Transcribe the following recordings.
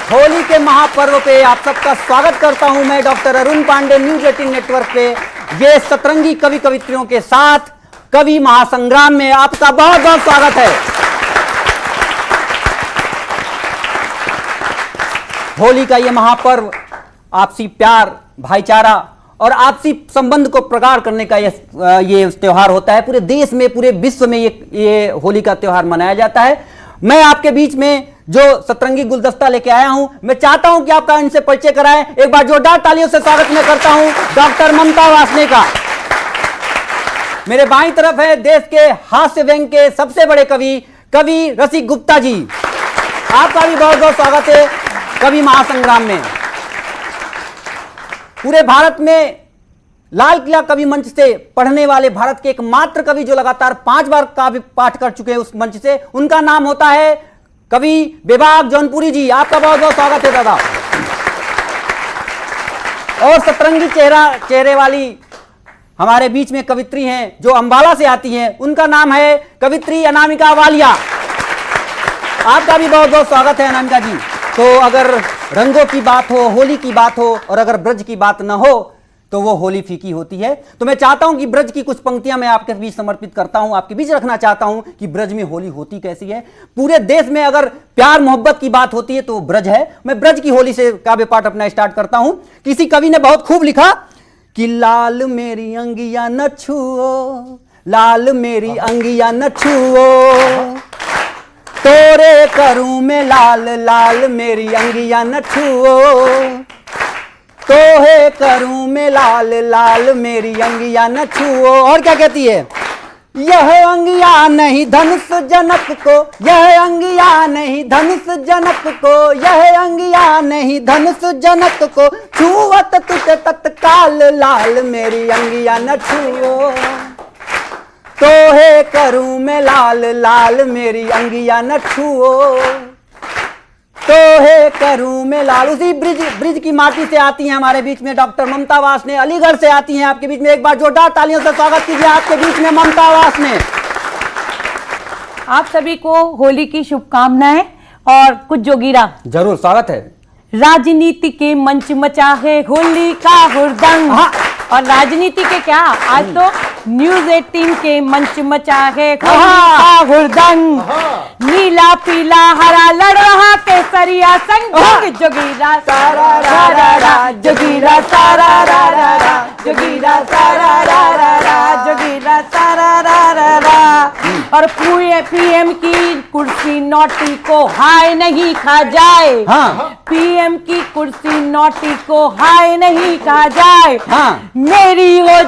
होली के महापर्व पे आप सबका स्वागत करता हूं मैं doctor Arun Pandey news 18 network पे। ये सतरंगी कवि कवित्रियों के साथ कवि महासंग्राम में आपका बहुत बहुत स्वागत है। होली का ये महापर्व आपसी प्यार, भाईचारा और आपसी संबंध को प्रगाढ़ करने का ये त्योहार होता है। पूरे देश में, पूरे विश्व में ये होली का त्योहार मनाया जाता है। मैं आपके बीच में जो सतरंगी गुलदस्ता लेके आया हूं, मैं चाहता हूं कि आपका इनसे परिचय कराएं। एक बार जोरदार तालियों से स्वागत मैं करता हूं डॉक्टर ममता वासने का। मेरे बाईं तरफ है देश के हास्य व्यंग के सबसे बड़े कवि रसिक गुप्ता जी। आपका भी बहुत बहुत स्वागत है कवि महासंग्राम में। पूरे भारत में लाल किला कवि मंच से पढ़ने वाले भारत के एकमात्र कवि जो लगातार 5 बार काव्य पाठ कर चुके हैं उस मंच से, उनका नाम होता है कवि विभाग जौनपुरी जी। आपका बहुत बहुत स्वागत है दादा। और सतरंगी चेहरे वाली हमारे बीच में कवित्री हैं जो अंबाला से आती हैं, उनका नाम है कवित्री अनामिका वालिया। आपका भी बहुत बहुत स्वागत है अनामिका जी। तो अगर रंगों की बात हो, होली की बात हो और अगर ब्रज की बात न हो तो वो होली फीकी होती है। तो मैं चाहता हूं कि ब्रज की कुछ पंक्तियां मैं आपके बीच समर्पित करता हूं, आपके बीच रखना चाहता हूं कि ब्रज में होली होती कैसी है। पूरे देश में अगर प्यार मोहब्बत की बात होती है तो ब्रज है। मैं ब्रज की होली से काव्य पाठ अपना स्टार्ट करता हूं। किसी कवि ने बहुत खूब लिखा कि लाल मेरी अंगिया न छुओ, लाल मेरी अंगिया न छुओ, तोरे करूं मैं लाल, लाल मेरी अंगिया न छुओ, तोहे करूं मैं लाल, लाल मेरी अंगिया न छुओ। और क्या कहती है? यह अंगिया नहीं धनुष जनक को, यह अंगिया नहीं धनुष जनक को, यह अंगिया नहीं धनुष जनक को, छुअत तुझे तत्काल लाल मेरी अंगिया न छुओ, तोहे करूं मैं लाल, लाल मेरी अंगिया न छुओ, तोहे करूं मैं लाल। उसी ब्रिज की माटी से आती हैं हमारे बीच में डॉक्टर ममता वासने, अलीगढ़ से आती हैं आपके बीच में। एक बार जोरदार तालियों से स्वागत कीजिए आपके बीच में ममता वासने। आप सभी को होली की शुभकामनाएं और कुछ जोगीरा। जरूर स्वागत है। राजनीति के मंच मचा है होली का हुरदंग। और राजनीति के क्या, आज तो न्यूज 18 के मंच मचा है होली का हुरदंग। नीला पीला हरा लड़ रहा केसरिया संग, जोगीरा सारा रा रा रा, जोगीरा सारा रा रा रा, जोगीरा सारा रा रा रा, जोगीरा सारा रा रा रा। और पीएम की कुर्सी नोटी को हाय नहीं खा जाए, पीएम की कुर्सी नोटी को हाय नहीं खा जाए। मेरी हो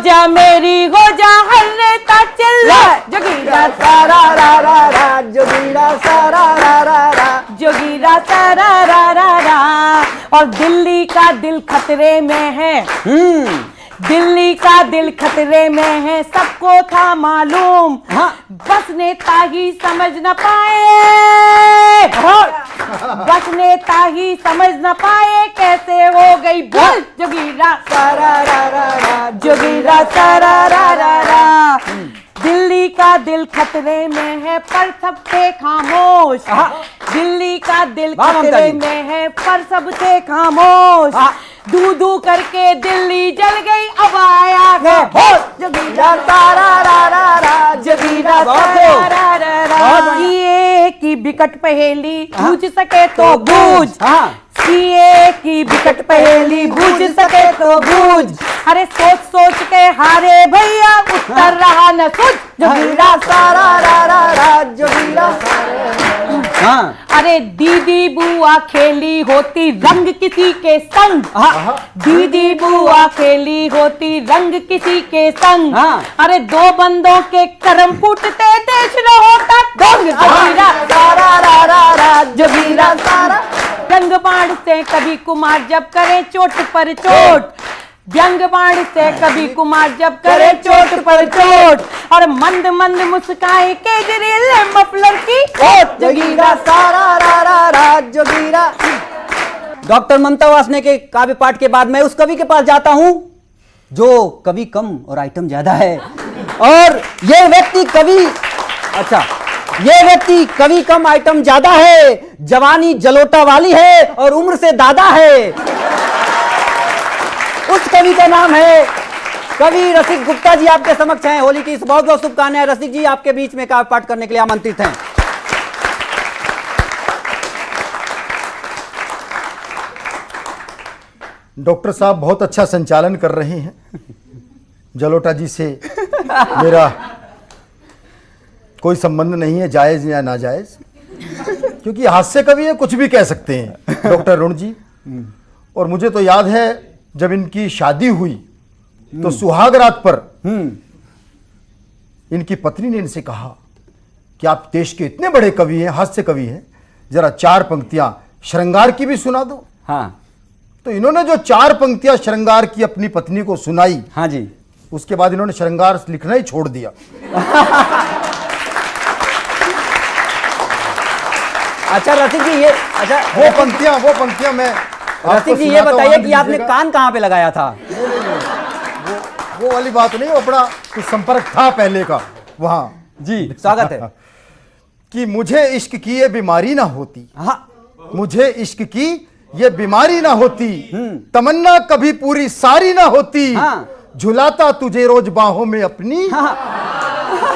जा हर नेता चिल्ला, जोगीरा सारा रा रा रा, जोगीरा सारा रा रा रा, जोगीरा सारा रा रा रा। और दिल्ली का दिल खतरे में है, दिल्ली का दिल खतरे में है, सबको था मालूम, बस नेता ही समझ न पाए, बस नेता ही समझ न पाए कैसे हो गई भूल, जोगीरा सारा रा रा रा, जोगीरा सारा रा रा रा। दिल्ली का दिल खतरे में है पर सब थे खामोश, दिल्ली का दिल खतरे में है पर सब थे खामोश। दू दू करके दिल्ली जल गई, अब आया है होश, जोगीरा सारा रा रा रा, जोगीरा सारा रा रा रा। सीए की बिकट पहेली बूझ सके तो बूझ, सीए की बिकट पहेली बूझ सके तो बूझ। अरे सोच सोच के हारे भैया उत्तर रहा न सूझ, जोगीरा सारा रा रा रा, जोगीरा सारा। अरे दीदी बुआ खेली होती रंग किसी के संग, दीदी बुआ खेली होती रंग किसी के संग। अरे दो बंदों के कर्म फूटते देश न होता दंग, जोगीरा सारा रा रा रा, जोगीरा सारा। व्यंग बाण से कभी कुमार जब करे चोट पर चोट, व्यंग बाण से कभी कुमार जब करे चोट पर चोट। और मंद मंद मुस्काए केजरीवाल मफलर की ओट, जोगीरा सारा रा रा रा, जोगीरा। डॉक्टर ममता वासने के काव्य पाठ के बाद मैं उस कवि के पास जाता हूं जो कवि कम और आइटम ज्यादा है। और ये व्यक्ति कवि, अच्छा ये व्यक्ति कवि कम आइटम ज्यादा है, जवानी जलोटा वाली है और उम्र से दादा है। उस कवि का नाम है कवि रसिक गुप्ता जी। आपके समक्ष हैं। होली की बहुत बहुत शुभकामनाएं। रसिक जी आपके बीच में काव्य पाठ करने के लिए आमंत्रित हैं। डॉक्टर साहब बहुत अच्छा संचालन कर रहे हैं। जलोटा जी से मेरा कोई संबंध नहीं है, जायज या नाजायज, क्योंकि हास्य कवि है, कुछ भी कह सकते हैं डॉक्टर अरुण जी। और मुझे तो याद है जब इनकी शादी हुई तो सुहाग रात पर इनकी पत्नी ने इनसे कहा कि आप देश के इतने बड़े कवि हैं, हास्य कवि हैं, जरा 4 पंक्तियां श्रृंगार की भी सुना दो। हाँ, तो इन्होंने जो 4 पंक्तियां श्रृंगार की अपनी पत्नी को सुनाई, हाँ जी, उसके बाद इन्होंने श्रृंगार लिखना ही छोड़ दिया। अच्छा रसिक जी ये अच्छा वो पंक्तियां मैं रसिक जी ये बताइए कि आपने कान कहाँ पे लगाया था? वो वाली बात नहीं, वो अपना कुछ संपर्क था पहले का वहां। जी स्वागत है। कि मुझे इश्क की ये बीमारी ना होती, हाँ, मुझे इश्क की ये बीमारी ना होती, तमन्ना कभी पूरी सारी ना होती, हाँ। झुलाता तुझे रोज बाहों में अपनी, हाँ,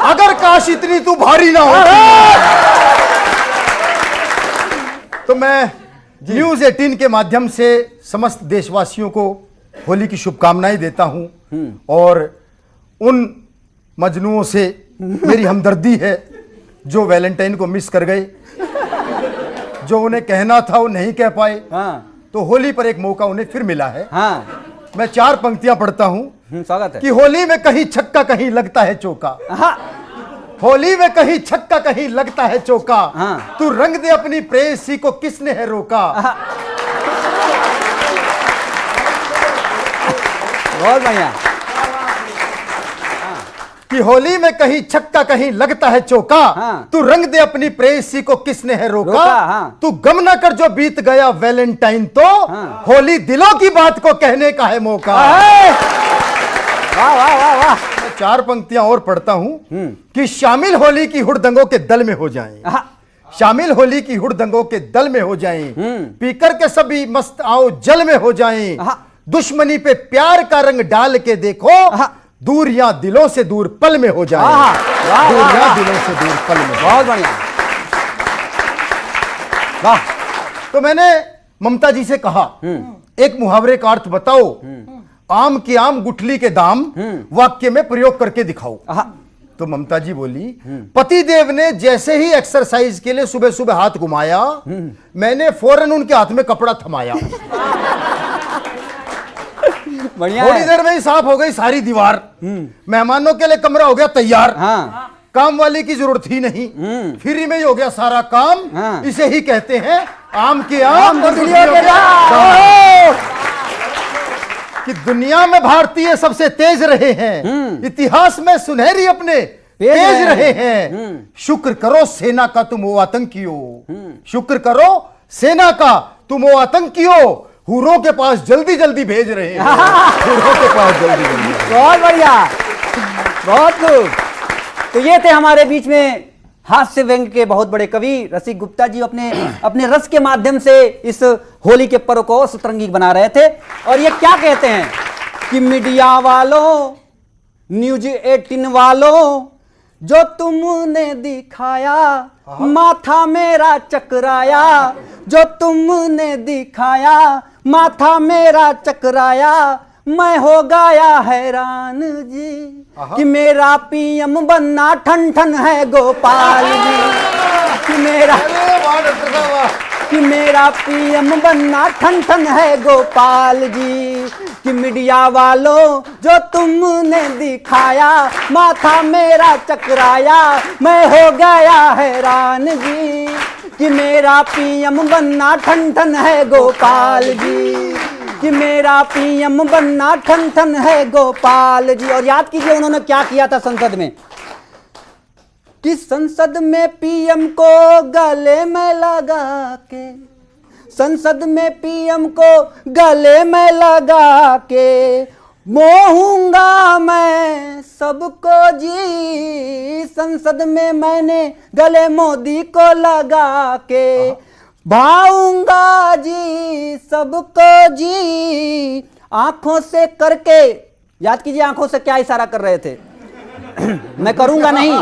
अगर काश इतनी तू भारी ना होती। तो मैं न्यूज 18 के माध्यम से समस्त देशवासियों को होली की शुभकामनाएं देता हूं और उन मजनुओं से मेरी हमदर्दी है जो वैलेंटाइन को मिस कर गए, जो उन्हें कहना था वो नहीं कह पाए। हाँ, तो होली पर एक मौका उन्हें फिर मिला है। हाँ, मैं 4 पंक्तियां पढ़ता हूं स्वागत है। कि होली में कहीं छक्का कहीं लगता है चौका, हाँ, होली में कहीं छक्का कहीं लगता है चौका, हाँ। तू रंग दे अपनी प्रेयसी को किसने है रोका। बहुत बढ़िया। कि होली में कहीं छक्का कहीं लगता है चौका, हाँ। तू रंग दे अपनी प्रेयसी को किसने है रोका, हाँ। तू गम न कर जो बीत गया वैलेंटाइन तो, हाँ। होली दिलों की बात को कहने का है मौका। वाह वाह वाह वाह। मैं 4 पंक्तियां और पढ़ता हूं कि शामिल होली की हुड़दंगों के दल में हो जाएं, हाँ, शामिल होली की हुड़दंगों के दल में हो जाएं, पीकर के सभी मस्त आओ जल में हो जाएं, हाँ। दुश्मनी पे प्यार का रंग डाल के देखो, हाँ। दूर या दिलों से दूर पल में हो जाएं, वाह, वाह, दूर वाह, या वाह। दिलों से दूर पल में। बहुत बढ़िया। वाह। तो मैंने ममता जी से कहा एक मुहावरे का अर्थ बताओ, आम की आम गुठली के दाम, वाक्य में प्रयोग करके दिखाओ। हाँ, तो ममता जी बोली, पति देव ने जैसे ही एक्सरसाइज के लिए सुबह सुबह हाथ घुमाया, मैंने फौरन उनके हाथ में कपड़ा थमाया। बढ़िया थोड़ी है। देर में ही साफ हो गई सारी दीवार, मेहमानों के लिए कमरा हो गया तैयार, हाँ, काम वाली की जरूरत ही नहीं, फ्री में ही हो गया सारा काम। हाँ। इसे ही कहते हैं आम के आम गुठलियों के दाम। दाम। कि दुनिया में भारतीय सबसे तेज रहे हैं, इतिहास में सुनहरी अपने पेज रहे हैं। शुक्र करो सेना का तुम हो आतंकियों, शुक्र करो सेना का तुम हो आतंकियों, हुरों के पास जल्दी जल्दी भेज रहे हैं, हुरों के पास जल्दी जल्दी। बहुत बढ़िया, बहुत खूब। तो ये थे हमारे बीच में हास्य व्यंग के बहुत बड़े कवि रसिक गुप्ता जी। अपने रस के माध्यम से इस होली के पर्व को सतरंगी बना रहे थे। और ये क्या कहते हैं कि मीडिया वालों, न्यूज 18 वालों, जो तुमने दिखाया माथा मेरा चकराया, जो तुमने दिखाया माथा मेरा चकराया, मैं हो गया हैरान जी कि मेरा पीएम बनना ठन ठन है गोपाल जी, कि मेरा पीएम बनना ठन ठन है गोपाल जी। कि मीडिया वालों जो तुमने दिखाया माथा मेरा चकराया, मैं हो गया हैरान जी कि मेरा पीएम बनना ठन ठन है गोपाल जी, कि मेरा पीएम बनना ठन ठन है गोपाल जी। और याद कीजिए उन्होंने क्या किया था संसद में, कि संसद में पीएम को गले में लगा के, संसद में पीएम को गले में लगा के मोहूंगा मैं सबको जी, संसद में मैंने गले मोदी को लगा के, भाऊंगा जी सबको जी, आंखों से करके, याद कीजिए आंखों से क्या इशारा कर रहे थे। मैं करूंगा नहीं,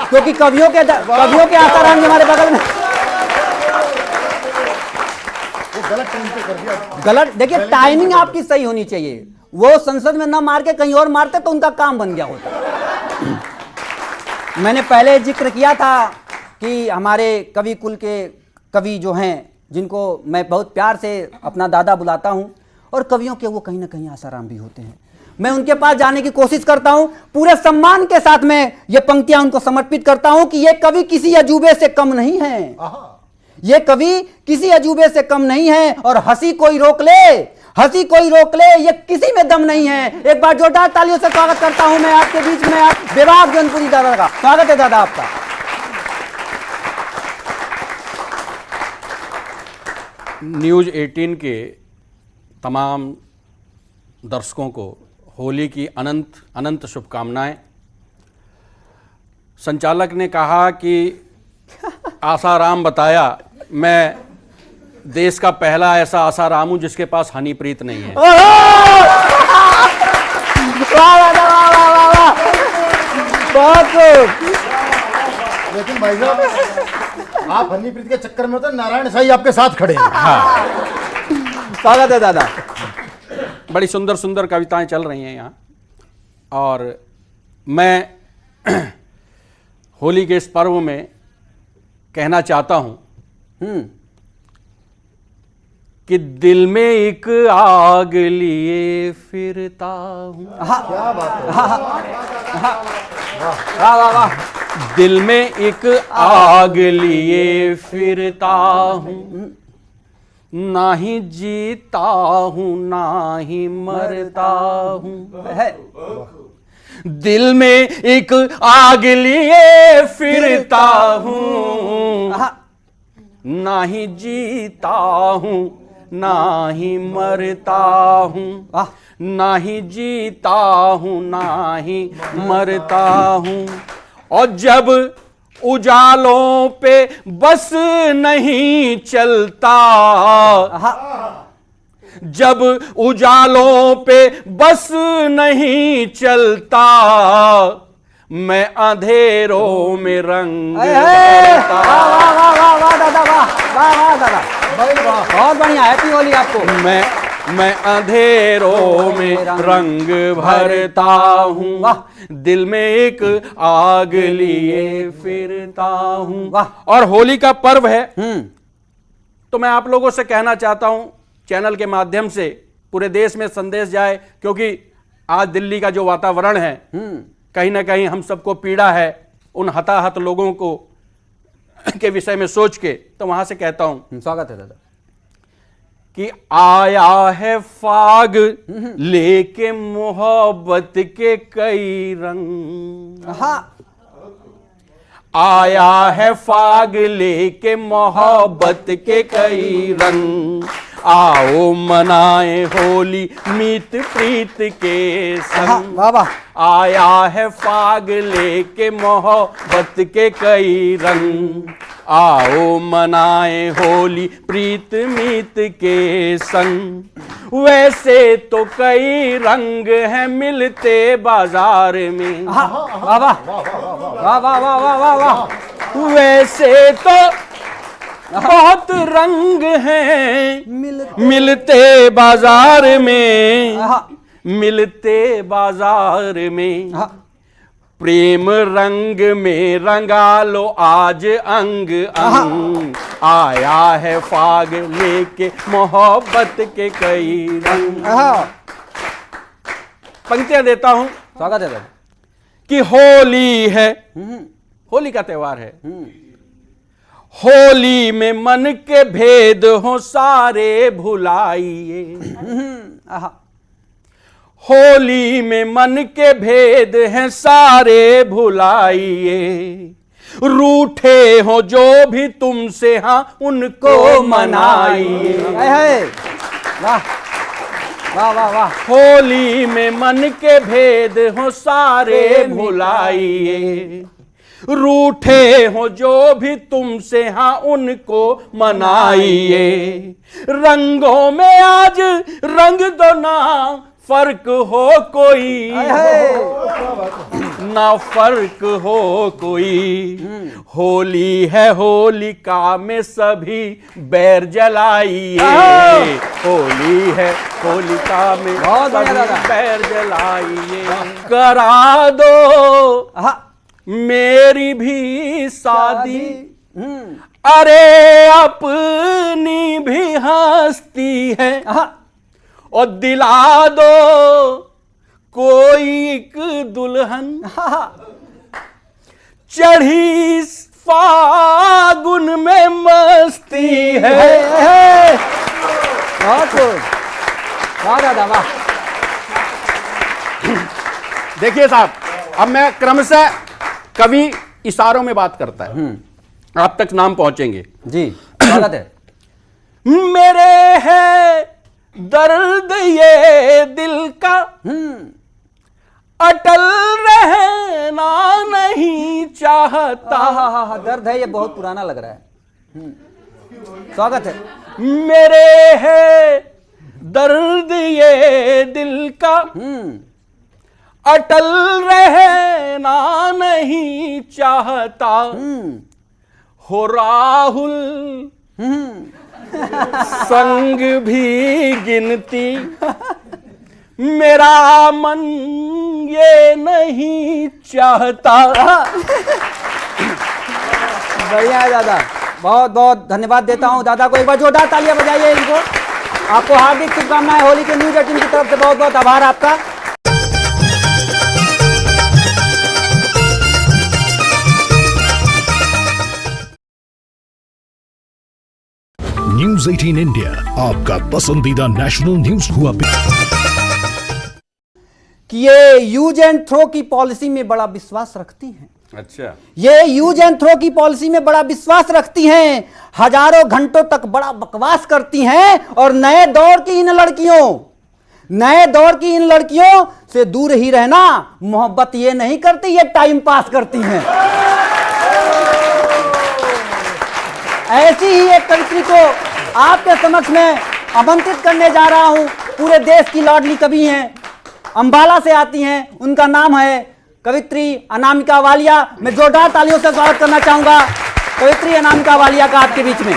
क्योंकि कवियों के आसार हमारे बगल में। गलत टाइम पे कर दिया। गलत, देखिए टाइमिंग आपकी सही होनी चाहिए। वो संसद में ना मार के कहीं और मारते तो उनका काम बन गया होता। मैंने पहले जिक्र किया था कि हमारे कवि कुल के कवि जो हैं, जिनको मैं बहुत प्यार से अपना दादा बुलाता हूं, और कवियों के वो कहीं ना कहीं आसाराम भी होते हैं। मैं उनके पास जाने की कोशिश करता हूं, पूरे सम्मान के साथ में ये पंक्तियां उनको समर्पित करता हूं कि ये कवि किसी अजूबे से कम नहीं है, ये कवि किसी अजूबे से कम नहीं है, और हंसी कोई रोक ले, हंसी कोई रोक ले, ये किसी में दम नहीं है। एक बार जोरदार तालियों से स्वागत करता हूं मैं आपके बीच में, आप बेबाक जौनपुरी दादा का स्वागत है दादा आपका। न्यूज़ 18 के तमाम दर्शकों को होली की अनंत अनंत शुभकामनाएं। संचालक ने कहा कि आसाराम बताया, मैं देश का पहला ऐसा आसाराम हूं जिसके पास हनीप्रीत नहीं है। वाह वाह वाह वाह वाह, बहुत खूब। लेकिन भाई साहब, आप हनीप्रीत के चक्कर में तो नारायण साईं आपके साथ खड़े हैं। हाँ, स्वागत है दादा। बड़ी सुंदर सुंदर कविताएं चल रही हैं यहाँ, और मैं होली के इस पर्व में कहना चाहता हूं कि दिल में एक आग लिए फिरता हूं। क्या बात है। वाह वाह वाह। दिल में एक आग लिए फिरता हूं, ना ही जीता हूं ना ही मरता हूं। है दिल में एक आग लिए फिरता हूं, ना ही जीता हूं ना ही मरता हूं, ना ही जीता हूं ना ही मरता हूं। और जब उजालों पे बस नहीं चलता, जब उजालों पे बस नहीं चलता, मैं अंधेरों में रंग भरता। वाह वाह वाह वाह दादा, वाह वाह वाह दादा, बहुत बढ़िया। हैप्पी होली आपको। मैं अंधेरों में रंग भरता हूँ, दिल में एक आग लिए फिरता हूँ। और होली का पर्व है, तो मैं आप लोगों से कहना चाहता हूँ, चैनल के माध्यम से पूरे देश में संदेश जाए, क्योंकि आज दिल्ली का जो वातावरण है, कहीं ना कहीं हम सबको पीड़ा है उन हताहत लोगों को के विषय में सोच के। तो वहां से कहता हूं, स्वागत है दादा, कि आया है फाग लेके मोहब्बत के कई रंग। आया है फाग लेके मोहब्बत के कई रंग, आओ मनाए होली मीत प्रीत के संग। वाह वाह। आया है फाग लेके मोहब्बत के कई रंग, आओ मनाए होली प्रीत मीत के संग। वैसे तो कई रंग हैं मिलते बाजार में। वाह वाह वाह वाह वाह वाह वाह। वैसे तो बहुत रंग हैं मिलते बाजार में, मिलते बाजार में। प्रेम रंग में रंगा लो आज अंग अंग, आया है फाग लेके मोहब्बत के कई रंग। पंक्तियां देता हूं, स्वागत है दादा। कि होली है, होली का त्योहार है, होली में मन के भेद हो सारे भुलाइए। होली में मन के भेद हैं सारे भुलाइए, रूठे हो जो भी तुमसे हाँ उनको मनाइए। वाह वाह वाह वाह। होली में मन के भेद हो सारे भुलाइए, रूठे हो जो भी तुमसे हाँ उनको मनाइए, रंगों में आज रंग दो ना फर्क हो कोई, ना फर्क हो कोई। होली है होलिका में सभी बैर जलाइए, होली है होलिका में बहुत बढ़िया सभी दादा। बैर जलाइए, करा दो हाँ, मेरी भी शादी, हम्म, अरे अपनी भी हस्ती है, हाँ, और दिला दो कोई एक दुल्हन, हाँ, चढ़ी फागुन में मस्ती है। बहुत खूब। वाह दादा वाह। देखिए साहब, अब मैं क्रमशः कवि इशारों में बात करता है, आप तक नाम पहुंचेंगे। जी स्वागत है। मेरे है दर्द ये दिल का, अटल रहना नहीं चाहता। हाँ, दर्द है, ये बहुत पुराना लग रहा है। स्वागत है। मेरे है दर्द ये दिल का, अटल रहना नहीं चाहता। हो राहुल संग भी गिनती, मेरा मन ये नहीं चाहता। बढ़िया है दादा, बहुत बहुत धन्यवाद देता हूं दादा को। एक बार जोरदार तालियां बजाइए इनको। आपको हार्दिक शुभकामनाएं होली के न्यूज 18 की तरफ से। बहुत बहुत आभार आपका। न्यूज 18 इंडिया आपका पसंदीदा नेशनल न्यूज हुआ कि ये यूज एंड थ्रो की पॉलिसी में बड़ा विश्वास रखती हैं। अच्छा, ये यूज एंड थ्रो की पॉलिसी में बड़ा विश्वास रखती हैं, हजारों घंटों तक बड़ा बकवास करती हैं, और नए दौर की इन लड़कियों से दूर ही रहना। मोहब्बत ये नहीं करती, ये टाइम पास करती हैं। ऐसी ही एक कवित्री को आपके समक्ष में आमंत्रित करने जा रहा हूं। पूरे देश की लाडली कवि हैं, अंबाला से आती हैं, उनका नाम है कवित्री अनामिका वालिया। मैं जोरदार तालियों से स्वागत करना चाहूंगा कवित्री अनामिका वालिया का आपके बीच में।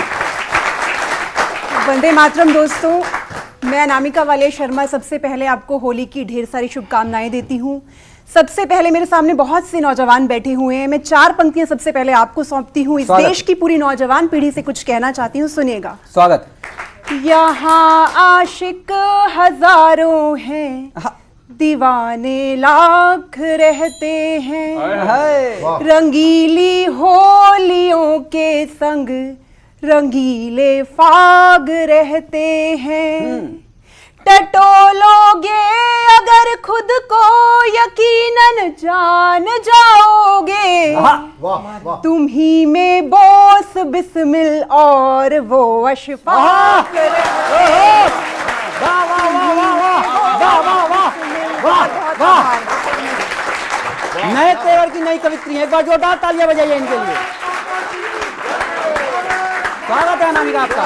वंदे मातरम दोस्तों, मैं अनामिका वालिया शर्मा सबसे पहले आपको होली की ढेर सारी शुभकामनाएं देती हूं। सबसे पहले मेरे सामने बहुत से नौजवान बैठे हुए हैं, मैं 4 पंक्तियां सबसे पहले आपको सौंपती हूं। इस देश की पूरी नौजवान पीढ़ी से कुछ कहना चाहती हूं, सुनिएगा। स्वागत। यहाँ आशिक हजारों हैं, दीवाने लाख रहते हैं, रंगीली होलियों के संग रंगीले फाग रहते हैं। टटोलोगे अगर खुद को यकीनन जान जाओगे, तुम ही में बोस बिस्मिल और वो अशफाक नए तेवर की नई कवित्री है, एक बार जोरदार तालियां बजाइए इनके लिए। स्वागत है अनामिका आपका।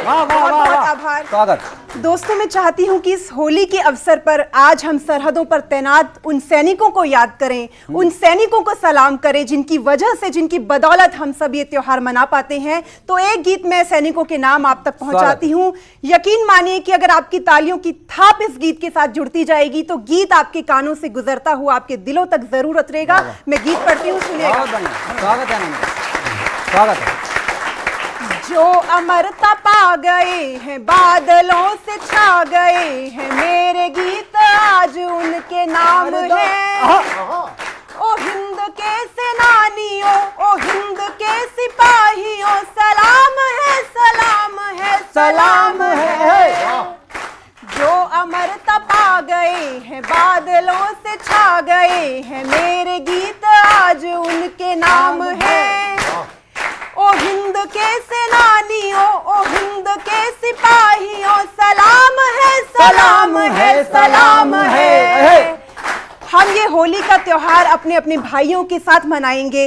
वाह वाह वाह वाह, आभार। स्वागत। दोस्तों, मैं चाहती हूं कि इस होली के अवसर पर आज हम सरहदों पर तैनात उन सैनिकों को याद करें, उन सैनिकों को सलाम करें जिनकी वजह से, जिनकी बदौलत हम सब ये त्योहार मना पाते हैं। तो एक गीत मैं सैनिकों के नाम आप तक पहुंचाती हूं। यकीन मानिए कि अगर आपकी तालियों की थाप इस गीत के साथ जुड़ती जाएगी तो गीत आपके कानों से गुजरता हुआ आपके दिलों तक जरूर उतरेगा। मैं गीत पढ़ती हूँ, सुनिएगा। बहुत बढ़िया, स्वागत है अनामिका, स्वागत है। जो अमरता पा गए हैं, बादलों से छा गए हैं, मेरे गीत आज उनके नाम है। ओ हिंद के सेनानियों, ओ हिंद के सिपाहियों, सलाम है, सलाम है, सलाम है। जो अमरता पा गए हैं, बादलों से छा गए हैं, मेरे गीत आज उनके नाम है। ओ हिंद के सेनानियों, ओ हिंद के सिपाहियों, सलाम है, सलाम है। हम ये होली का त्योहार अपने अपने भाइयों के साथ मनाएंगे,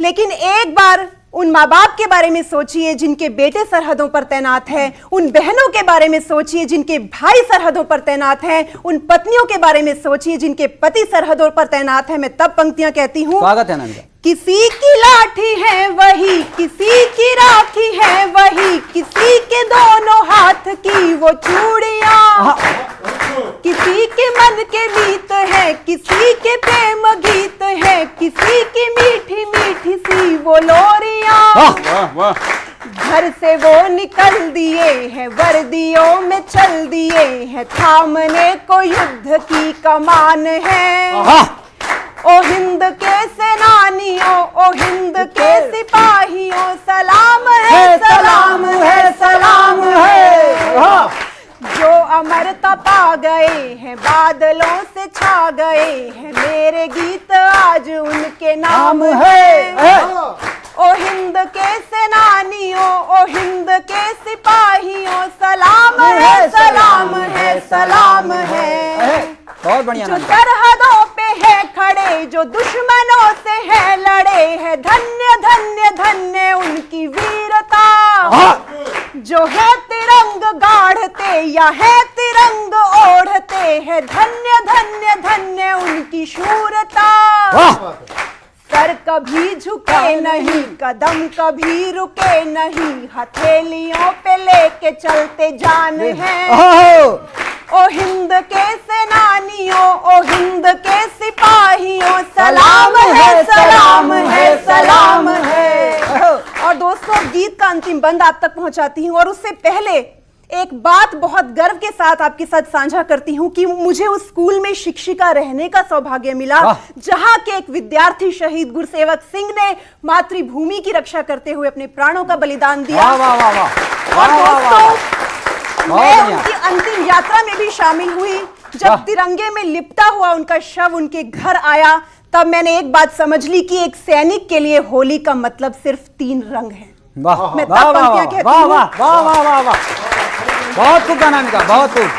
लेकिन एक बार उन माँ बाप के बारे में सोचिए जिनके बेटे सरहदों पर तैनात हैं, उन बहनों के बारे में सोचिए जिनके भाई सरहदों पर तैनात हैं, उन पत्नियों के बारे में सोचिए जिनके पति सरहदों पर तैनात हैं। मैं तब पंक्तियां कहती हूँ, स्वागत है नंदा। किसी की लाठी है वही, किसी की राखी है वही, किसी के दोनों हाथ की वो चूड़ियां, किसी के मन के मीत है, किसी के प्रेम गीत है, किसी की मीठी मीठी सी वो लोरियां। वाह वाह। घर से वो निकल दिए हैं, वर्दियों में चल दिए हैं, थामने को युद्ध की कमान है। ओ हिंद के सेनानियों, ओ हिंद के सिपाहियों, सलाम है, सलाम है, सलाम है। जो अमरता पा गए हैं, बादलों से छा गए हैं, मेरे गीत आज उनके नाम है। ओ हिंद के सेनानियों, ओ हिंद के सिपाहियों, सलाम है, सलाम है, सलाम है। बहुत बढ़िया जो नंदा। सरहदों पे है खड़े, जो दुश्मनों से है लड़े हैं, धन्य धन्य धन्य उनकी वीरता। जो है तिरंग गाढ़ते या है तिरंग ओढ़ते हैं, धन्य धन्य धन्य उनकी शूरता। सर कभी झुके नहीं, कदम कभी रुके नहीं, हथेलियों पे लेके चलते जान है। ओ हिंद के सेनानियों, ओ हिंद के सिपाहियों, सलाम है, सलाम है, सलाम है। और दोस्तों, गीत का अंतिम बंद आप तक पहुंचाती हूँ, और उससे पहले एक बात बहुत गर्व के साथ आपके साथ साझा करती हूँ कि मुझे उस स्कूल में शिक्षिका रहने का सौभाग्य मिला जहां के एक विद्यार्थी शहीद गुरसेवक सिंह ने मातृभूमि की रक्षा करते हुए अपने प्राणों का बलिदान दिया। वाह वाह वाह वाह। और दोस्तों, मैं बढ़िया। उनकी अंतिम यात्रा में भी शामिल हुई। जब तिरंगे में लिपटा हुआ उनका शव उनके घर आया, तब मैंने एक बात समझ ली कि एक सैनिक के लिए होली का मतलब सिर्फ 3 रंग है। वाह मैं तब वाह वाह पंक्तियां कहती वाह हूँ। वाह वाह वाह वाह वाह। बहुत खूब अनामिका, बहुत खूब।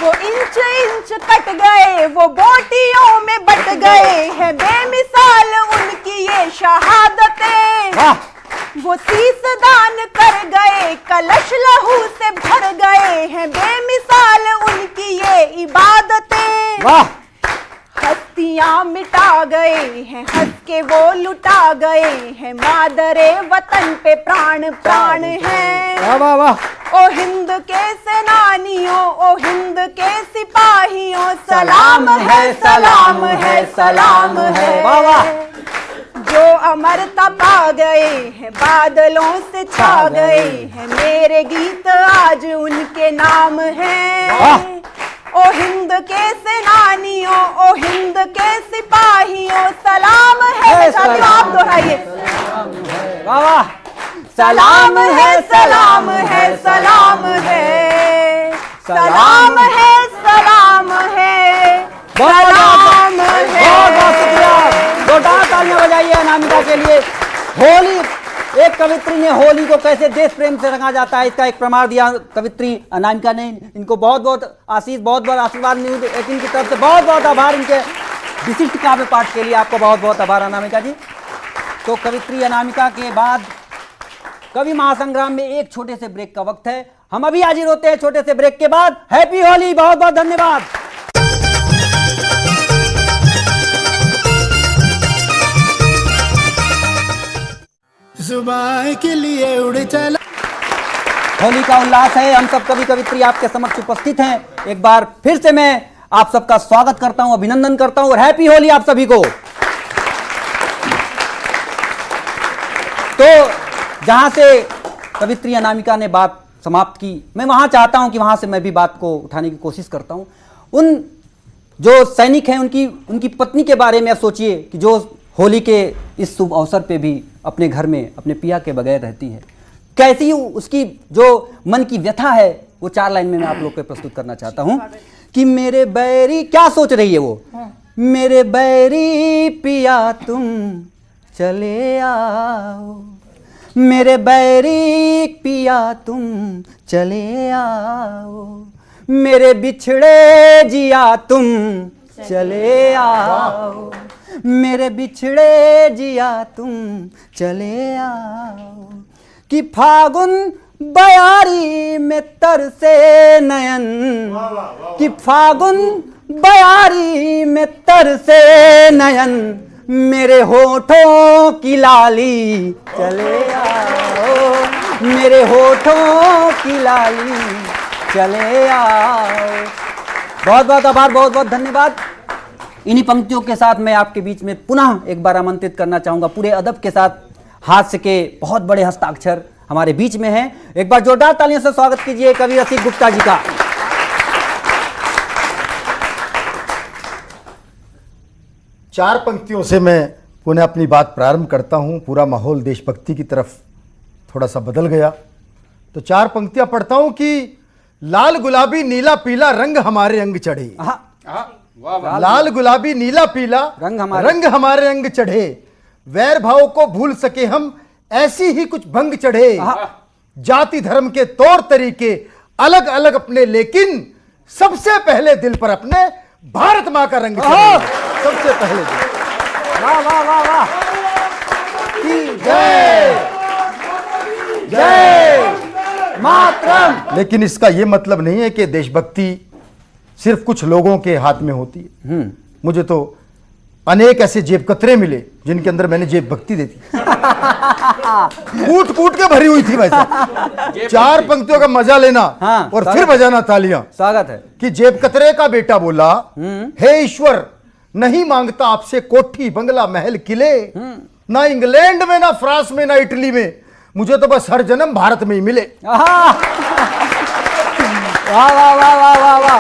वो इंच इंच कट गए, वो बोटियों में बट गए हैं, बेमिसाल उनकी ये शहादतें। वाह। वो शीस दान कर गए, कलश लहू से भर गए हैं, बेमिसाल उनकी ये इबादतें। वाह। हस्तियां मिटा गए हैं, हंस के वो लुटा गए हैं, मादरे वतन पे प्राण प्राण है। वाह वाह वाह। ओ हिंद के सेनानियों, ओ हिंद के सिपाहियों, सलाम है, सलाम है, सलाम है। वाह वाह। जो अमरता पा गए हैं, बादलों से छा गए हैं, मेरे गीत आज उनके नाम है। ओ हिंद के सेनानियों, ओ हिंद के सिपाहियों, सलाम है। साथियों, आप दोहराइए। वाह वाह। सलाम है, सलाम है, सलाम है, सलाम है, सलाम है, सलाम है। बहुत बहुत शुक्रिया। जोरदार तालियां बजाइए अनामिका के लिए। होली, एक कवित्री ने होली को कैसे देश प्रेम से रंगा जाता है, इसका एक प्रमाण दिया कवित्री अनामिका ने। इनको बहुत बहुत आशीष, बहुत बहुत आशीर्वाद न्यूज़ 18 की तरफ से बहुत बहुत आभार। इनके विशिष्ट काव्य पाठ के लिए आपको बहुत बहुत आभार अनामिका जी। तो कवित्री अनामिका के बाद कवि महासंग्राम में एक छोटे से ब्रेक का वक्त है। हम अभी हाजिर होते हैं छोटे से ब्रेक के बाद। हैप्पी होली, बहुत बहुत धन्यवाद। सुबह के लिए उड़ चला। होली का उल्लास है, हम सब कवि कवित्री आपके समक्ष उपस्थित हैं। एक बार फिर से मैं आप सबका स्वागत करता हूं, अभिनंदन करता हूं और हैप्पी होली आप सभी को। तो जहां से कवित्री अनामिका ने बात समाप्त की, मैं वहां चाहता हूं कि वहां से मैं भी बात को उठाने की कोशिश करता हूं। उन जो सैनिक हैं, उनकी पत्नी के बारे में सोचिए कि जो होली के इस शुभ अवसर पे भी अपने घर में अपने पिया के बगैर रहती है। कैसी उसकी जो मन की व्यथा है, वो 4 लाइन में मैं आप लोग को प्रस्तुत करना चाहता हूं कि मेरे बैरी, क्या सोच रही है वो। मेरे बैरी पिया तुम चले आओ, मेरे बैरी पिया तुम चले आओ, मेरे बिछड़े जिया तुम चले आओ, मेरे बिछड़े जिया तुम चले आओ, कि फागुन बयारी में तरसे नयन, कि फागुन बयारी में तरसे नयन, मेरे होठों की लाली चले आओ, मेरे होठों की लाली चले आओ। बहुत बहुत आभार, बहुत बहुत धन्यवाद। इन्हीं पंक्तियों के साथ मैं आपके बीच में पुनः एक बार आमंत्रित करना चाहूंगा, पूरे अदब के साथ, हास्य के बहुत बड़े हस्ताक्षर हमारे बीच में हैं। एक बार जोरदार तालियों से स्वागत कीजिए कवि रसिक गुप्ता जी का। चार पंक्तियों से मैं पुनः अपनी बात प्रारंभ करता हूं। पूरा माहौल देशभक्ति की तरफ थोड़ा सा बदल गया, तो चार पंक्तियां पढ़ता हूं कि लाल गुलाबी नीला पीला रंग हमारे अंग चढ़े, लाल गुलाबी नीला पीला रंग हमारे अंग चढ़े, वैर भाव को भूल सके हम ऐसी ही कुछ भंग चढ़े, जाति धर्म के तौर तरीके अलग अलग अपने, लेकिन सबसे पहले दिल पर अपने भारत मां का रंग चढ़े, सबसे पहले दिल। वाह वाह वाह वाह, जय जय मातरम। लेकिन इसका यह मतलब नहीं है कि देशभक्ति सिर्फ कुछ लोगों के हाथ में होती है। मुझे तो अनेक ऐसे जेब कतरे मिले जिनके अंदर मैंने जेब भक्ति दी थी, कूट कूट के भरी हुई थी। वैसे चार पंक्तियों का मजा लेना और फिर बजाना तालियां। स्वागत है। कि जेब कतरे का बेटा बोला, हे ईश्वर नहीं मांगता आपसे कोठी बंगला महल किले, ना इंग्लैंड में ना फ्रांस में ना इटली में, मुझे तो बस हर जन्म भारत में ही मिले। वाह वाह वाह वाह वाह वाह,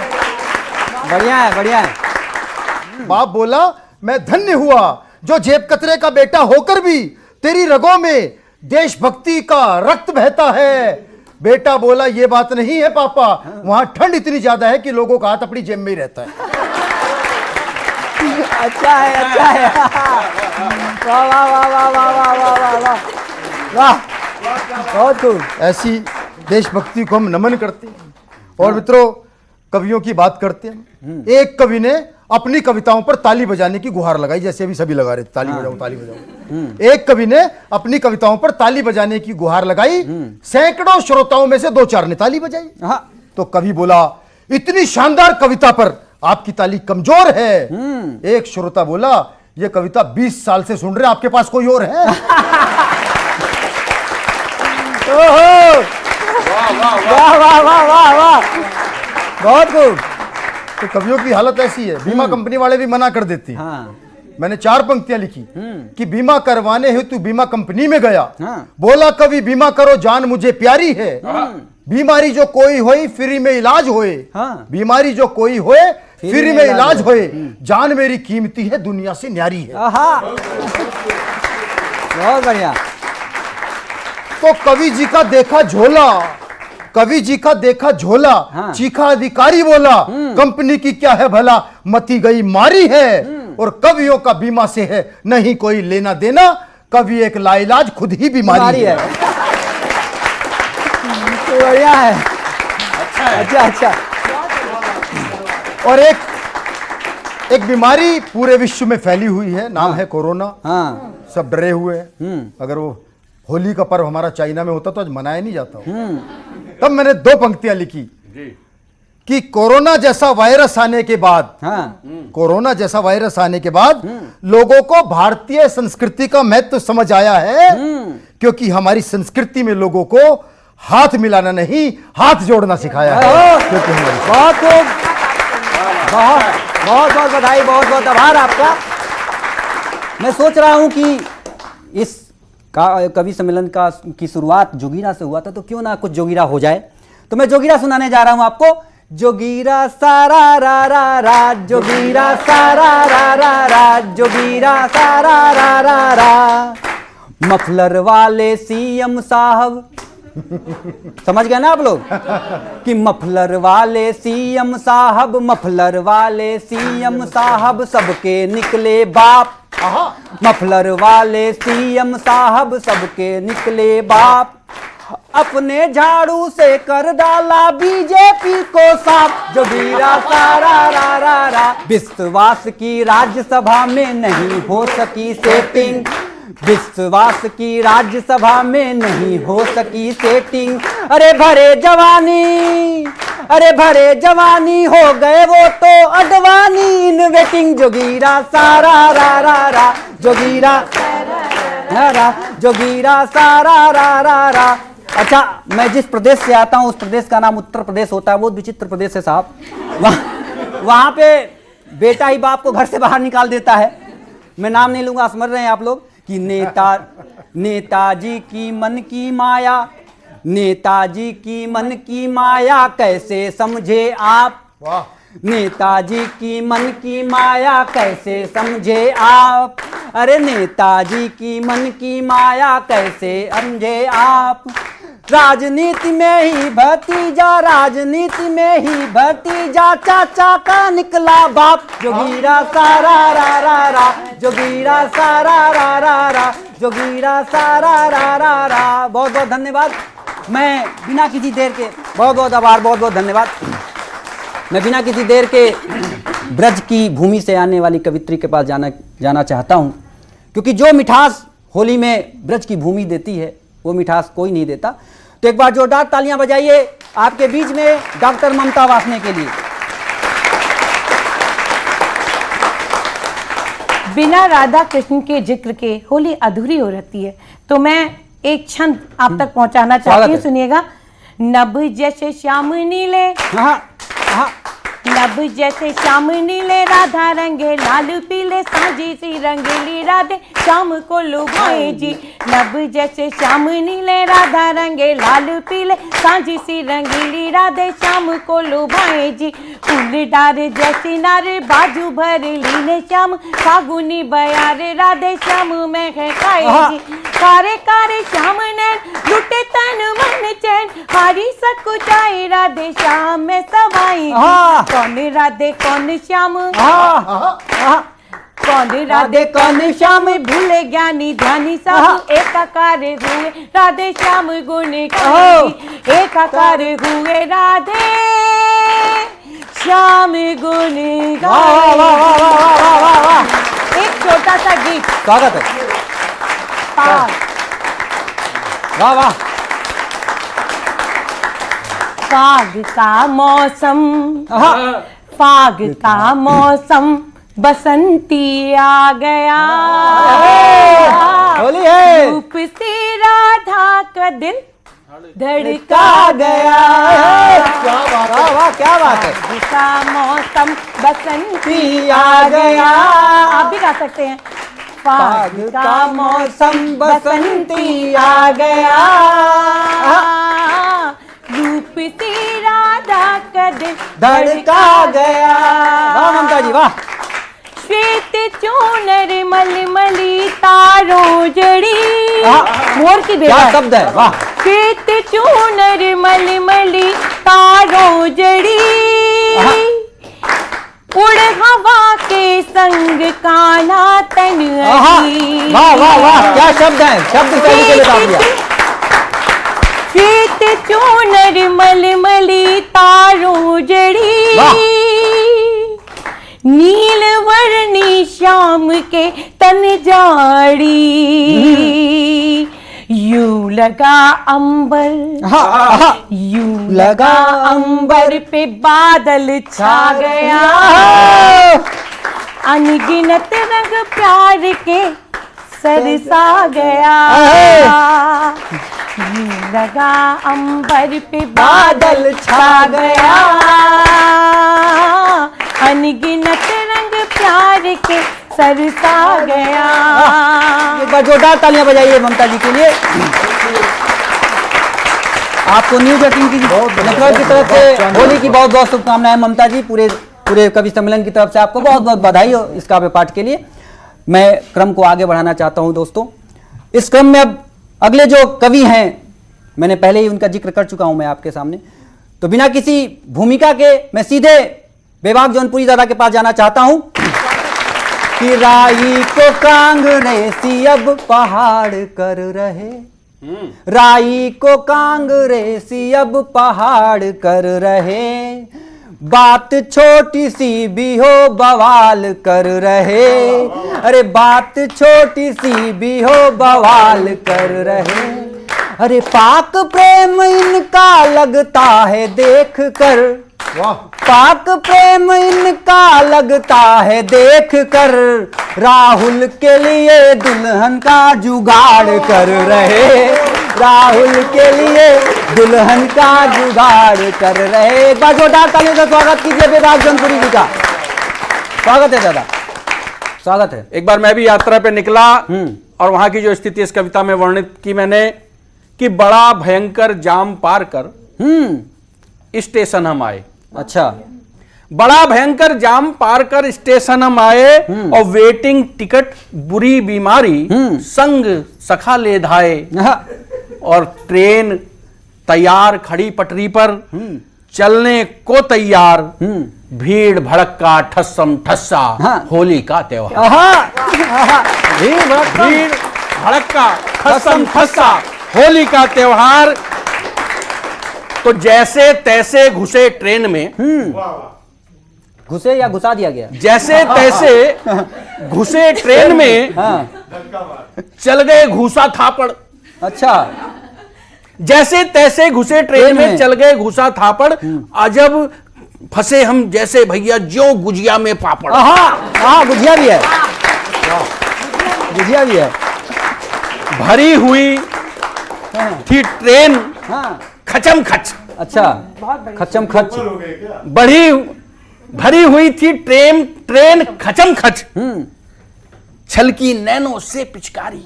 बढ़िया है बढ़िया है। बाप बोला मैं धन्य हुआ जो जेब कतरे का बेटा होकर भी तेरी रगों में देशभक्ति का रक्त बहता है। बेटा बोला ये बात नहीं है पापा, वहां ठंड इतनी ज्यादा है कि लोगों का हाथ अपनी जेब में ही रहता है। अच्छा है अच्छा है। वाह वाह वाह वाह वाह वाह वाह वाह वाह वाह, बहुत खूब। ऐसी देशभक्ति को हम नमन करते हैं। और मित्रों, कवियों की बात करते हैं। एक कवि ने अपनी कविताओं पर ताली बजाने की गुहार लगाई, जैसे अभी सभी लगा रहे थे, ताली बजाओ ताली बजाओ। एक कवि ने अपनी कविताओं पर ताली बजाने की गुहार लगाई, सैकड़ों श्रोताओं में से दो चार ने ताली बजाई। तो कवि बोला इतनी शानदार कविता पर आपकी ताली कमजोर है। एक श्रोता बोला यह कविता 20 साल से सुन रहे, आपके पास कोई और है? ओहो, वाह वाह वाह वाह वाह, बहुत खूब। तो कवियों की हालत ऐसी है, बीमा कंपनी वाले भी मना कर देते हैं। मैंने चार पंक्तियां लिखी कि बीमा करवाने हेतु बीमा कंपनी में गया, बोला कवि बीमा करो जान मुझे प्यारी है, बीमारी जो कोई होए फ्री में इलाज होए, बीमारी जो कोई होए फ्री में इलाज होए, जान मेरी कीमती है दुनिया से न्यारी है। बहुत बढ़िया। तो कवि जी का देखा झोला, कवि जी का देखा झोला, चीखा अधिकारी बोला कंपनी की क्या है भला, मती गई मारी है और कवियों का बीमा से है नहीं कोई लेना देना, कवि एक लाइलाज खुद ही बीमारी है। तो बढ़िया है। अच्छा अच्छा। और एक बीमारी पूरे विश्व में फैली हुई है, नाम है कोरोना। सब डरे हुए हैं। अगर वो होली का पर्व हमारा चाइना में होता तो आज मनाया नहीं जाता। तब मैंने दो पंक्तियां लिखी कि कोरोना जैसा वायरस आने के बाद, कोरोना जैसा वायरस आने के बाद लोगों को भारतीय संस्कृति का महत्व समझ आया है, क्योंकि हमारी संस्कृति में लोगों को हाथ मिलाना नहीं हाथ जोड़ना सिखाया है। क्योंकि बहुत खूब, बहुत बहुत बहुत बधाई, बहुत बहुत आभार आपका। मैं सोच रहा हूं कि इस कवि सम्मेलन का की शुरुआत जोगीरा से हुआ था, तो क्यों ना कुछ जोगीरा हो जाए। तो मैं जोगीरा सुनाने जा रहा हूं आपको। जोगीरा सारा रा रा रा, जोगीरा सारा रा रा रा, जोगीरा सारा रा रा रा, मफलर वाले सीएम साहब, समझ गए ना आप लोग कि मफलर वाले सीएम साहब, मफलर वाले सीएम साहब सबके निकले बाप, मफलर वाले सीएम साहब सबके निकले बाप, अपने झाड़ू से कर डाला बीजेपी को साफ, जोगीरा सारा रा रा रा। विश्वास की राज्यसभा में नहीं हो सकी सेटिंग, विश्वास की राज्यसभा में नहीं हो सकी सेटिंग। अरे भरे जवानी हो गए वो तो अडवाणी इन वेटिंग, जोगीरा सारा रा रा रा, जोगीरा रा, जोगीरा सारा रा रा रा। अच्छा, मैं जिस प्रदेश से आता हूं उस प्रदेश का नाम उत्तर प्रदेश होता है, बहुत विचित्र प्रदेश है साहब। वहां पे बेटा ही बाप को घर से बाहर निकाल देता है। मैं नाम नहीं लूंगा, समझ रहे हैं आप लोग कि नेताजी की मन की माया, नेताजी की मन की माया कैसे समझे आप, नेताजी की मन की माया कैसे समझे आप। अरे नेताजी की मन की माया कैसे समझे आप। राजनीति में ही भतीजा, राजनीति में ही भतीजा, चाचा का निकला बाप, जोगीरा सारा रा रा रा, जोगीरा सारा रा रा रा, जोगीरा सारा रा रा रा। बहुत बहुत धन्यवाद। मैं बिना किसी देर के, बहुत बहुत आभार, बहुत बहुत धन्यवाद। मैं बिना किसी देर के ब्रज की भूमि से आने वाली कवित्री के पास जाना चाहता हूं, क्योंकि जो मिठास होली में ब्रज की भूमि देती है वो मिठास कोई नहीं देता। तो एक बार जोरदार तालियां बजाइए आपके बीच में डॉक्टर ममता वासने के लिए। बिना राधा कृष्ण के जिक्र के होली अधूरी हो रहती है, तो मैं एक छंद आप तक पहुंचाना चाहती हूँ, सुनिएगा। नभ जैसे श्याम नीले, नभ जैसे श्याम नीले, राधा रंगे लाल पीले, साझी सी रंगीली राधे श्याम को लुभाए जी। नभ जैसे श्याम नीले, राधा रंगे लाल पीले, साझी सी रंगीली राधे श्याम को लुभाए जी। फूल डार जैसी नारे, बाजू भर लीले श्याम, फागुनी बयारे राधे श्याम में है खाए जी। कारे कारे श्याम नैन, लुटे तन मन चैन, हारी सकुचाई राधे श्याम में समाई। कौन राधे कौन श्याम, कौन राधे कौन श्याम, भूले ज्ञानी ध्यानी सब एकाकार हुए राधे श्याम गुण गाए। एकाकार हुए राधे श्याम गुण गाए। एक छोटा सा गीत, स्वागत है। फाग वाह वाह। फाग का मौसम, फाग का मौसम, बसंती आ गया। होली है। रूप से राधा का दिल धड़का गया। क्या बात है, वाह क्या बात है। फाग का मौसम, बसंती आ गया। आप भी गा सकते हैं। फाग का मौसम, बसंती आ गया। रूप से राधा का दिल धड़का गया। वाह ममता जी वाह। श्वेत चूनर मलमली तारों जड़ी, मोर की क्या बेटा शब्द है, वाह। श्वेत चूनर मलमली तारों जड़ी, उड़ हवा के संग काना तन आई। वाह वाह वाह, क्या शब्द है, शब्द सही से बता दिया। श्वेत चूनर मलमली तारों जड़ी, नील वर्णी श्याम के तन जाड़ी। यूं लगा अंबर, यूं लगा अंबर पे बादल छा गया। अनगिनत रंग प्यार के सरसा गया। यूं लगा अंबर पे बादल छा गया। अनगिनत रंग प्यार के सरसा गया। एक बार जोरदार तालियां बजाइए ममता जी के लिए। आपको न्यूज 18 की नेटवर्क की तरफ से होली की बहुत बहुत शुभकामनाएं ममता जी। पूरे कवि सम्मेलन की तरफ से आपको बहुत बहुत बधाई हो इस काव्य पाठ के लिए। मैं क्रम को आगे बढ़ाना चाहता हूं दोस्तों। इस क्रम में अब अगले जो कवि हैं, मैंने पहले ही उनका जिक्र कर चुका हूं मैं आपके सामने, तो बिना किसी भूमिका के मैं सीधे बेबाक जौनपुरी दादा के पास जाना चाहता हूं कि राई को कांग्रेसी अब पहाड़ कर रहे, राई को कांग्रेसी अब पहाड़ कर रहे, बात छोटी सी भी हो बवाल कर रहे, अरे बात छोटी सी भी हो बवाल कर रहे, अरे पाक प्रेम इनका लगता है देख कर, पाक प्रेम इनका लगता है देख कर, राहुल के लिए दुल्हन का जुगाड़ कर रहे, राहुल के लिए दुल्हन का जुगाड़ कर रहे। एक बार जोरदार तालियों से स्वागत कीजिए विभाग जौनपुरी जी का। स्वागत है दादा, स्वागत है। एक बार मैं भी यात्रा पे निकला और वहां की जो स्थिति इस कविता में वर्णित की मैंने कि बड़ा भयंकर जाम पार कर स्टेशन हम आए। अच्छा, बड़ा भयंकर जाम पार कर स्टेशन हम आए और वेटिंग टिकट बुरी बीमारी संग सखा ले धाए, और ट्रेन तैयार खड़ी पटरी पर चलने को तैयार, भीड़ भड़का ठस्सम ठस्सा होली का त्योहार, भीड़ भड़का ठस्सम ठस्सा होली का त्योहार। तो जैसे तैसे घुसे ट्रेन में, घुसे या घुसा दिया गया, जैसे तैसे घुसे ट्रेन में, चल गए घुसा थापड़। अच्छा, जैसे तैसे घुसे ट्रेन में चल गए घुसा थापड़, अजब फंसे हम जैसे भैया ज्यो गुजिया में पापड़। गुजिया भी है, गुजिया भी है। भरी हुई थी ट्रेन खचम खच। अच्छा, खचम खच, भरी हुई थी ट्रेन खचम खच, छलकी नैनो से पिचकारी।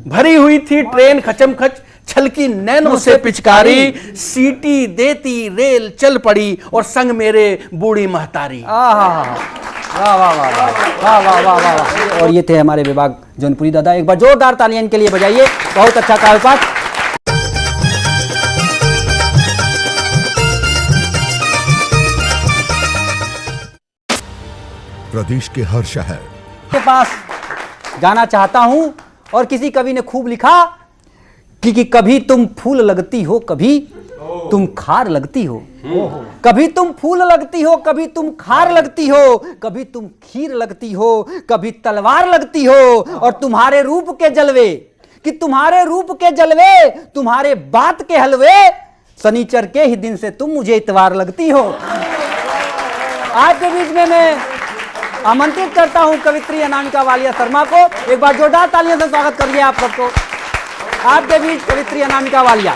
भरी हुई थी ट्रेन खचम खच, छलकी नैनो से पिचकारी, सीटी देती रेल चल पड़ी और संग मेरे बूढ़ी महतारी। वाह वाह वाह वाह वाह वाह वाह। और ये थे हमारे विभाग जौनपुरी दादा। एक बार जोरदार तालियां इनके लिए बजाइए, बहुत अच्छा काव्यपाठ। प्रदेश के हर शहर के पास जाना चाहता हूं, और किसी कवि ने खूब लिखा कि कभी तुम फूल लगती हो, कभी तुम खार लगती हो, कभी तुम फूल लगती हो, कभी तुम खार लगती हो, कभी तुम खीर लगती हो, कभी तलवार लगती हो, और तुम्हारे रूप के जलवे, कि तुम्हारे रूप के जलवे, तुम्हारे बात के हलवे, शनिचर के ही दिन से तुम मुझे इतवार लगती हो। आज के बीच में मैं आमंत्रित करता हूं कवित्री अनामिका वालिया शर्मा को। एक बार जोरदार तालियों से स्वागत करिए आप सबको। आपके बीच कवित्री अनामिका वालिया।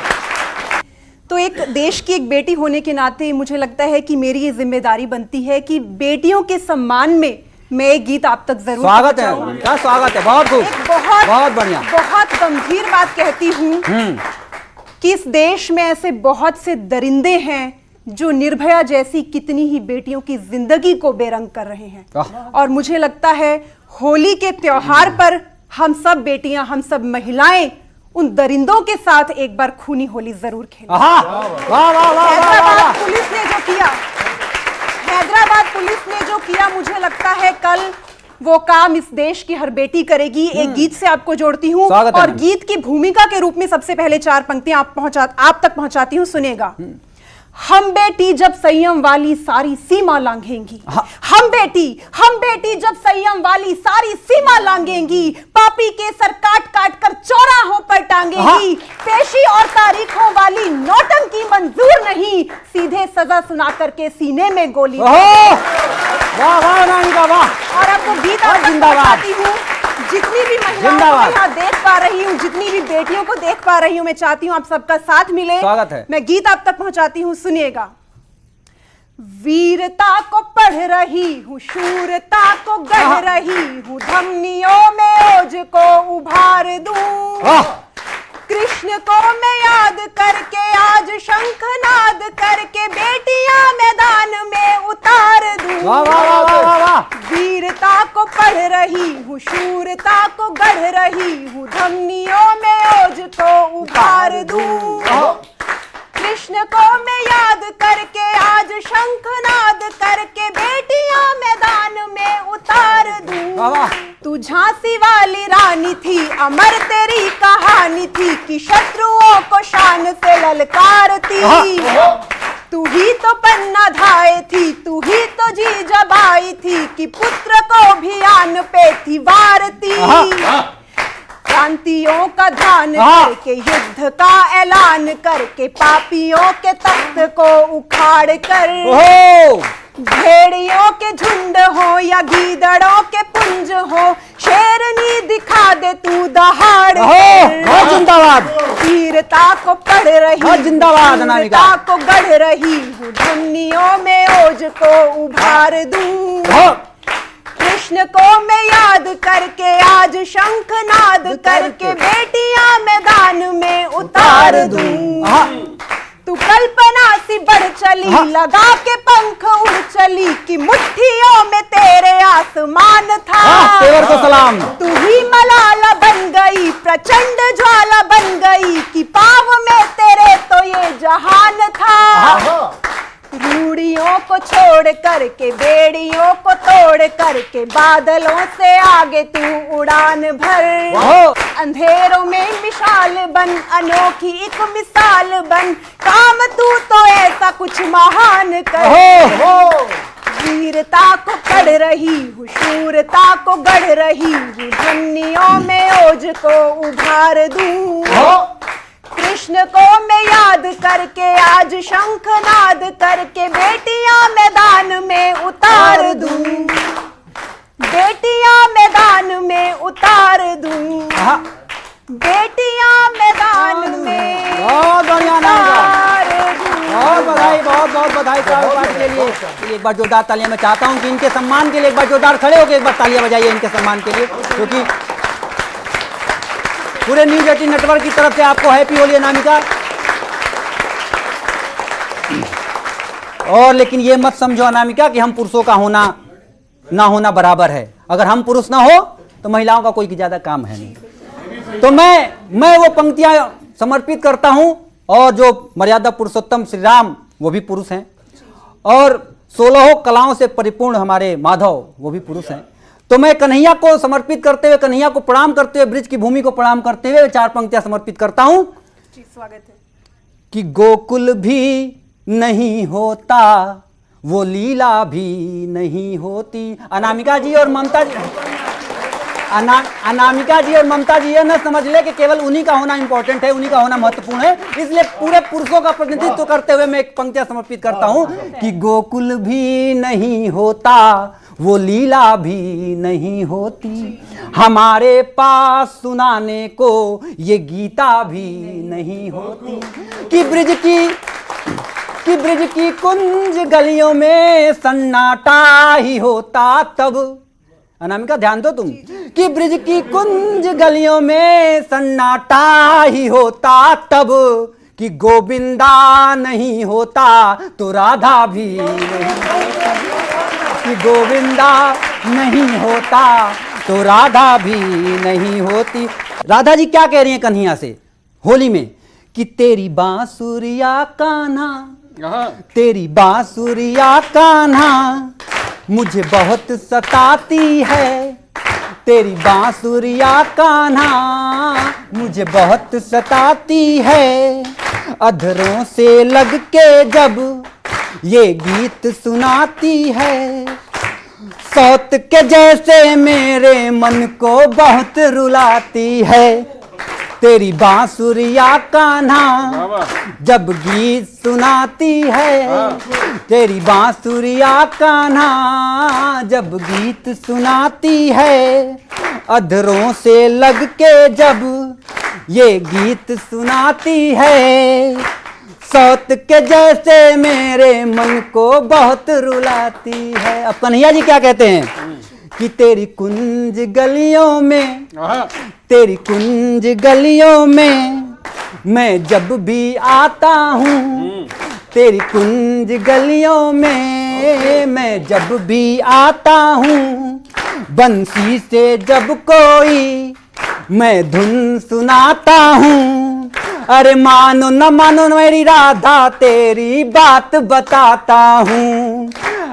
तो एक देश की एक बेटी होने के नाते मुझे लगता है कि मेरी ये जिम्मेदारी बनती है कि बेटियों के सम्मान में मैं एक गीत आप तक जरूर स्वागत है उनका, स्वागत है, बहुत खूब, बहुत बढ़िया। बहुत गंभीर बात कहती हूँ कि इस देश में ऐसे बहुत से दरिंदे हैं जो निर्भया जैसी कितनी ही बेटियों की जिंदगी को बेरंग कर रहे हैं, और मुझे लगता है होली के त्योहार पर हम सब बेटियां, हम सब महिलाएं उन दरिंदों के साथ एक बार खूनी होली जरूर खेलें। हैदराबाद पुलिस ने जो किया, हैदराबाद पुलिस ने जो किया, मुझे लगता है कल वो काम इस देश की हर बेटी करेगी। एक गीत से आपको जोड़ती हूँ, और गीत की भूमिका के रूप में सबसे पहले 4 पंक्तियां आप तक पहुंचाती हूँ, सुनेगा। हम बेटी जब संयम वाली सारी सीमा लांघेंगी, हम बेटी जब संयम वाली सारी सीमा लांघेंगी, पापी के सर काट काट कर चौराहों पर टांगेंगी, पेशी और तारीखों वाली नौटंकी मंजूर नहीं, सीधे सजा सुना करके सीने में गोली। वाह वाह नानिका वाह। और अब वो गीत आप तक पहुंचाती हूँ, जितनी भी महिलाओं को यहाँ देख पा रही हूँ, जितनी भी बेटियों को देख पा रही हूँ, मैं चाहती हूँ आप सबका साथ मिले। स्वागत है। मैं गीत आप तक पहुंचाती हूँ, सुनिएगा। वीरता को पढ़ रही हूँ, शूरता को गढ़ रही हूँ, धमनियों में ओज को उभार दूं, कृष्ण को मैं याद करके आज शंखनाद करके बेटियां मैदान में उतार दूं। वाह वाह वाह वाह वाह। वीरता को पढ़ रही हूँ, शूरता को गढ़ रही हूँ, धमनियों में ओज को उभार दूं, कृष्ण को मैं याद करके आज शंखनाद करके बेटियां मैदान में उतार दूं। तू झांसी वाली रानी थी, अमर तेरी कहानी थी कि शत्रुओं को शान से ललकारती। तू ही तो पन्ना धाए थी, तू ही तो जी जबाई थी कि पुत्र को भी आन पे थी वारती। क्रांतियों का ध्यान करके, युद्ध का ऐलान करके, पापियों के तख्त को उखाड़ कर, भेड़ियों के झुंड हो या गीदड़ों के पुंज हो, शेरनी दिखा दे तू दहाड़ कर। जिंदाबाद। वीरता को पढ़ रही, जिंदाबाद अनामिका। वीरता को गढ़ रही हूँ, धमनियों में ओज को उभार दूं। कृष्ण को मैं याद करके, आज शंखनाद करके, बेटियां मैदान में उतार दूं। तू कल्पना सी बढ़ चली, लगा के पंख उड़ चली कि मुट्ठियों में तेरे आसमान था। तेवर को सलाम। तू ही मलाला बन गई, प्रचंड ज्वाला बन गई कि पाव में तेरे तो ये जहान था। रूढ़ियों को छोड़ करके, बेड़ियों को तोड़ करके, बादलों से आगे तू उड़ान भर। अंधेरों में मिसाल बन, अनोखी एक मिसाल बन, काम तू तो ऐसा कुछ महान कर। वीरता को पढ़ रही हूँ, शूरता को गढ़ रही हूँ, धमनियों में ओज को उभार दूं। कृष्ण को मैं याद करके, आज शंखनाद करके, बेटियां मैदान में उतार दूं। बेटियां मैदान में उतार दूं। बेटियां मैदान में बहुत बढ़िया उतार दूं। बहुत बधाई, बहुत बहुत बधाई पार्टी के लिए। एक बार जोरदार तालियां मैं चाहता हूं कि इनके सम्मान के लिए एक बार जोरदार खड़े होकर एक बार तालियां बजाइए इनके सम्मान के लिए, क्योंकि पूरे न्यूज 18 नेटवर्क की तरफ से आपको हैप्पी होली अनामिका। और लेकिन ये मत समझो अनामिका कि हम पुरुषों का होना ना होना बराबर है। अगर हम पुरुष ना हो तो महिलाओं का कोई ज्यादा काम है नहीं। तो मैं वो पंक्तियां समर्पित करता हूं, और जो मर्यादा पुरुषोत्तम श्री राम वो भी पुरुष हैं, और 16 कलाओं से परिपूर्ण हमारे माधव वो भी पुरुष हैं। तो मैं कन्हैया को समर्पित करते हुए, कन्हैया को प्रणाम करते हुए, ब्रिज की भूमि को प्रणाम करते हुए 4 पंक्तियां समर्पित करता हूं। जी, स्वागत है। कि गोकुल भी नहीं होता, वो लीला भी नहीं होती। अनामिका जी और ममता जी, अनामिका जी और ममता जी ये न समझ ले कि केवल उन्हीं का होना इंपॉर्टेंट है, उन्हीं का होना महत्वपूर्ण है, इसलिए पूरे पुरुषों का प्रतिनिधित्व करते हुए मैं एक पंक्तियां समर्पित करता हूं कि गोकुल भी नहीं होता, वो लीला भी नहीं होती, हमारे पास सुनाने को ये गीता भी नहीं होती। कि ब्रिज की कुंज गलियों में सन्नाटा ही होता तब। अनामिका ध्यान दो तुम। कि ब्रिज की कुंज गलियों में सन्नाटा ही होता तब, कि गोविंदा नहीं होता तो राधा भी नहीं, कि गोविंदा नहीं होता तो राधा भी नहीं होती। राधा जी क्या कह रही हैं कन्हैया से होली में? कि तेरी बांसुरिया कान्हा, तेरी बांसुरिया कान्हा मुझे बहुत सताती है, तेरी बांसुरिया कान्हा मुझे बहुत सताती है। अधरों से लग के जब ये गीत सुनाती है, सौत के जैसे मेरे मन को बहुत रुलाती है। तेरी बांसुरिया कान्हा जब गीत सुनाती है, तेरी बांसुरिया कान्हा जब गीत सुनाती है। अधरों से लग के जब ये गीत सुनाती है, सौत के जैसे मेरे मन को बहुत रुलाती है। अब कन्हैया जी क्या कहते हैं? कि तेरी कुंज गलियों में, तेरी कुंज गलियों में मैं जब भी आता हूँ, तेरी कुंज गलियों में मैं जब भी आता हूँ, बंसी से जब कोई मैं धुन सुनाता हूँ, अरे मानो न मानो मेरी राधा तेरी बात बताता हूँ,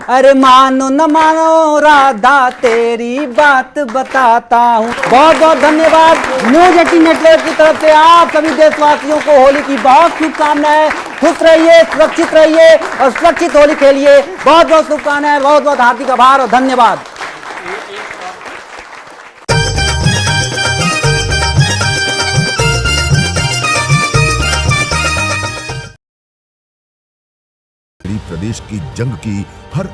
अरे मानो न मानो राधा तेरी बात बताता हूँ। बहुत बहुत धन्यवाद न्यूज 18 नेटवर्क की तरफ से आप सभी देशवासियों को होली की बहुत शुभकामनाएं। खुश रहिए, सुरक्षित रहिए और सुरक्षित होली खेलिए। बहुत बहुत शुभकामनाएं, बहुत बहुत हार्दिक आभार और धन्यवाद। प्रदेश की जंग की हर